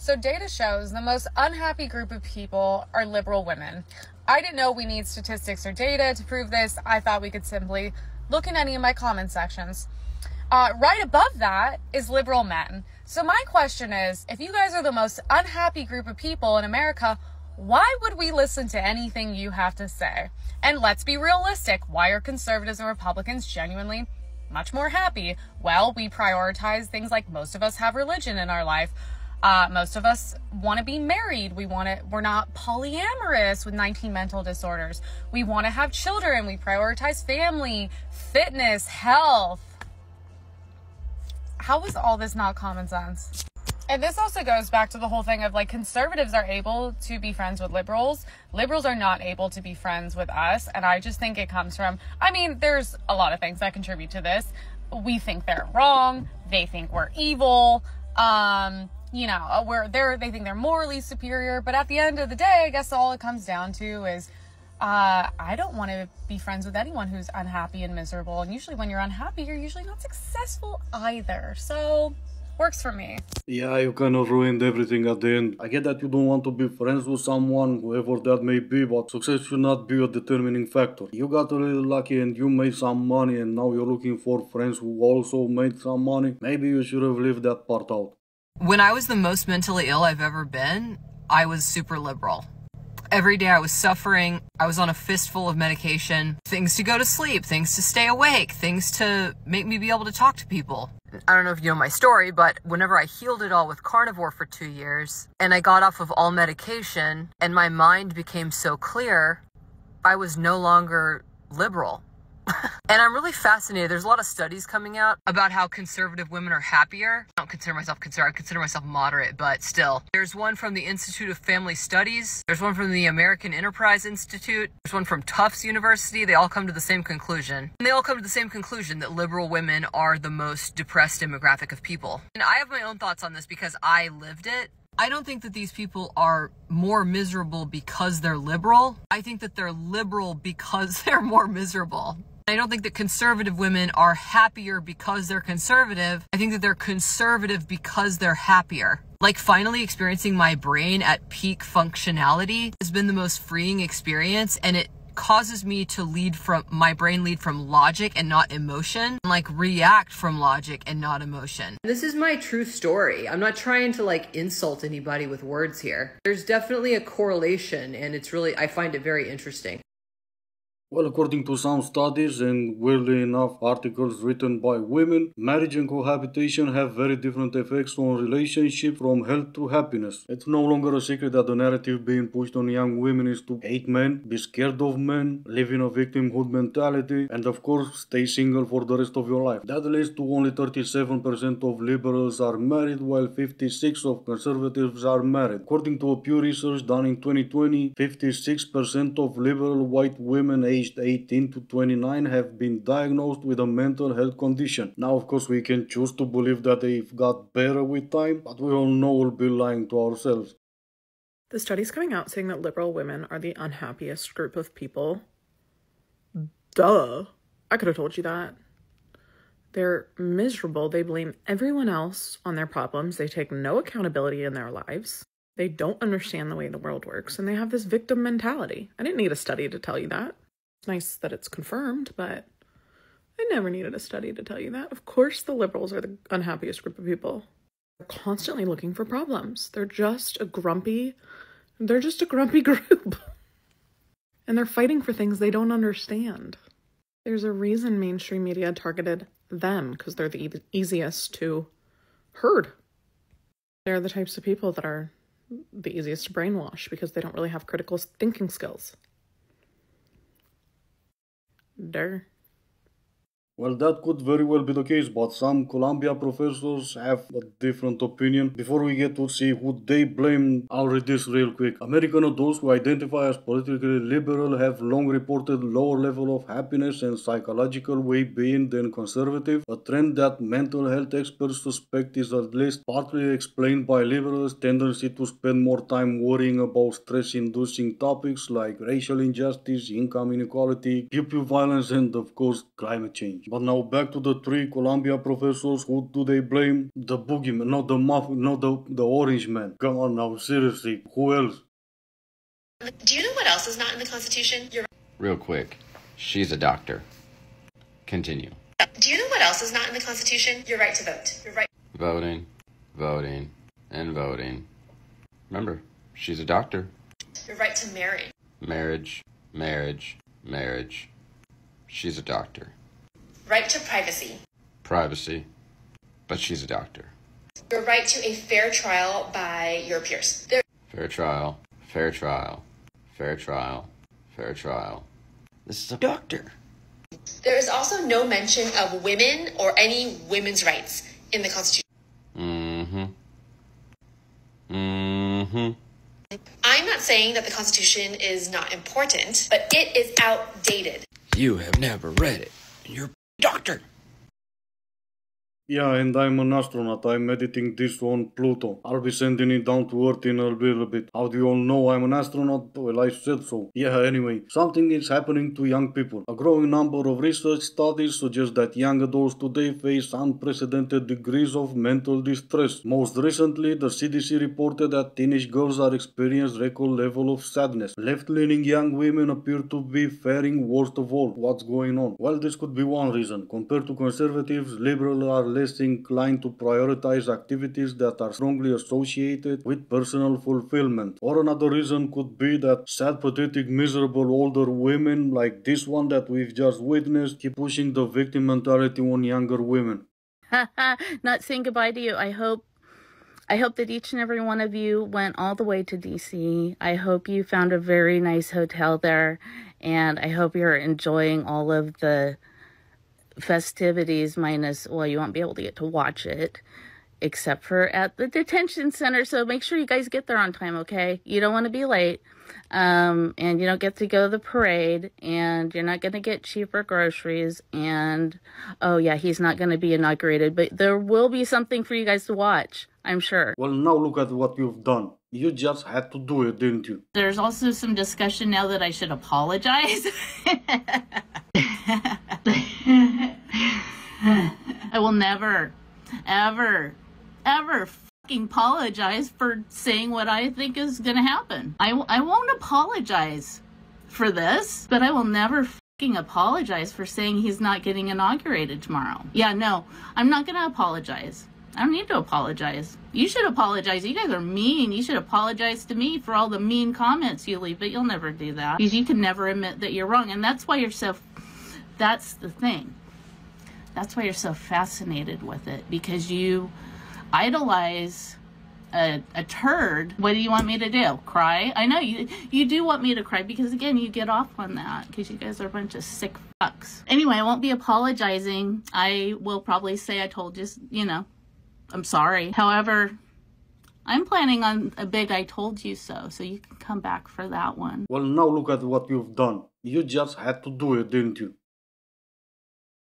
So data shows the most unhappy group of people are liberal women. I didn't know we need statistics or data to prove this. I thought we could simply look in any of my comment sections. Right above that is liberal men. So my question is, if you guys are the most unhappy group of people in America, why would we listen to anything you have to say? And let's be realistic. Why are conservatives and Republicans genuinely much more happy? Well, we prioritize things like most of us have religion in our life. Most of us want to be married. We're not polyamorous with 19 mental disorders. We want to have children. We prioritize family, fitness, health. How is all this not common sense? And this also goes back to the whole thing of like conservatives are able to be friends with liberals. Liberals are not able to be friends with us. And I just think it comes from, there's a lot of things that contribute to this. We think they're wrong. They think we're evil. They think they're morally superior. But at the end of the day, I guess all it comes down to is I don't want to be friends with anyone who's unhappy and miserable. And usually when you're unhappy, you're usually not successful either. So works for me. Yeah, you kind of ruined everything at the end. I get that you don't want to be friends with someone, whoever that may be, but success should not be a determining factor. You got a little lucky and you made some money and now you're looking for friends who also made some money. Maybe you should have left that part out. When I was the most mentally ill I've ever been, I was super liberal. Every day I was suffering. I was on a fistful of medication. Things to go to sleep, things to stay awake, things to make me be able to talk to people. I don't know if you know my story, but whenever I healed it all with carnivore for 2 years and I got off of all medication and my mind became so clear, I was no longer liberal. And I'm really fascinated. There's a lot of studies coming out about how conservative women are happier. I don't consider myself conservative. I consider myself moderate, but still. There's one from the Institute of Family Studies. There's one from the American Enterprise Institute. There's one from Tufts University. They all come to the same conclusion. And they all come to the same conclusion that liberal women are the most depressed demographic of people. And I have my own thoughts on this because I lived it. I don't think that these people are more miserable because they're liberal. I think that they're liberal because they're more miserable. I don't think that conservative women are happier because they're conservative. I think that they're conservative because they're happier. Like finally experiencing my brain at peak functionality has been the most freeing experience, and it causes me to my brain lead from logic and not emotion, and like react from logic and not emotion. This is my true story. I'm not trying to like insult anybody with words here. There's definitely a correlation, and I find it very interesting. Well, according to some studies and weirdly enough articles written by women, marriage and cohabitation have very different effects on relationships from health to happiness. It's no longer a secret that the narrative being pushed on young women is to hate men, be scared of men, live in a victimhood mentality, and of course stay single for the rest of your life. That leads to only 37% of liberals are married while 56% of conservatives are married. According to a Pew research done in 2020, 56% of liberal white women aged 18 to 29 have been diagnosed with a mental health condition. Now, of course, we can choose to believe that they've got better with time, but we all know we'll be lying to ourselves. The study's coming out saying that liberal women are the unhappiest group of people. Duh. I could have told you that. They're miserable. They blame everyone else on their problems. They take no accountability in their lives. They don't understand the way the world works, and they have this victim mentality. I didn't need a study to tell you that. It's nice that it's confirmed, but I never needed a study to tell you that. Of course the liberals are the unhappiest group of people. They're constantly looking for problems. They're just a grumpy group. And they're fighting for things they don't understand. There's a reason mainstream media targeted them, because they're the easiest to herd. They're the types of people that are the easiest to brainwash because they don't really have critical thinking skills. There. Well, that could very well be the case, but some Columbia professors have a different opinion. Before we get to see who they blame, I'll read this real quick. American adults who identify as politically liberal have long reported lower level of happiness and psychological well-being than conservative, a trend that mental health experts suspect is at least partly explained by liberals' tendency to spend more time worrying about stress-inducing topics like racial injustice, income inequality, pew violence, and of course climate change. But now back to the three Columbia professors. Who do they blame? The boogeyman, not the muffin, not the orange man. Come on now, seriously, who else? Do you know what else is not in the Constitution? Real quick, she's a doctor. Continue. Do you know what else is not in the Constitution? Your right to vote. Your right. Voting, voting, and voting. Remember, she's a doctor. Your right to marry. Marriage, marriage, marriage. She's a doctor. Right to privacy. Privacy, but she's a doctor. Your right to a fair trial by your peers. Fair trial, fair trial, fair trial, fair trial. This is a doctor. There is also no mention of women or any women's rights in the Constitution. I'm not saying that the Constitution is not important, but it is outdated. You have never read it, and you're a doctor. Yeah, and I'm an astronaut. I'm editing this on Pluto. I'll be sending it down to Earth in a little bit. How do you all know I'm an astronaut? Well, I said so. Yeah, anyway, something is happening to young people. A growing number of research studies suggest that young adults today face unprecedented degrees of mental distress. Most recently, the CDC reported that teenage girls are experiencing record level of sadness. Left-leaning young women appear to be faring worst of all. What's going on? Well, this could be one reason. Compared to conservatives, liberals are less inclined to prioritize activities that are strongly associated with personal fulfillment. Or another reason could be that sad, pathetic, miserable older women like this one that we've just witnessed keep pushing the victim mentality on younger women. Not saying goodbye to you. I hope that each and every one of you went all the way to DC. I hope you found a very nice hotel there, and I hope you're enjoying all of the festivities minus, well, you won't be able to get to watch it except for at the detention center, so make sure you guys get there on time, okay? You don't want to be late, and you don't get to go to the parade, and you're not going to get cheaper groceries, and oh yeah, he's not going to be inaugurated, but there will be something for you guys to watch, I'm sure. Well, now look at what you've done. You just had to do it, didn't you? There's also some discussion now that I should apologize. I will never, ever fucking apologize for saying what I think is gonna happen. I won't apologize for this, but I will never fucking apologize for saying he's not getting inaugurated tomorrow. Yeah, no, I'm not gonna apologize. I don't need to apologize. You should apologize. You guys are mean. You should apologize to me for all the mean comments you leave, but you'll never do that because you can never admit that you're wrong. And that's why that's the thing. That's why you're so fascinated with it, because you idolize a turd. What do you want me to do? Cry? I know you do want me to cry because, again, you get off on that because you guys are a bunch of sick fucks. Anyway, I won't be apologizing. I will probably say I told you, I'm sorry. However, I'm planning on a big I told you so you can come back for that one. Well, now look at what you've done. You just had to do it, didn't you?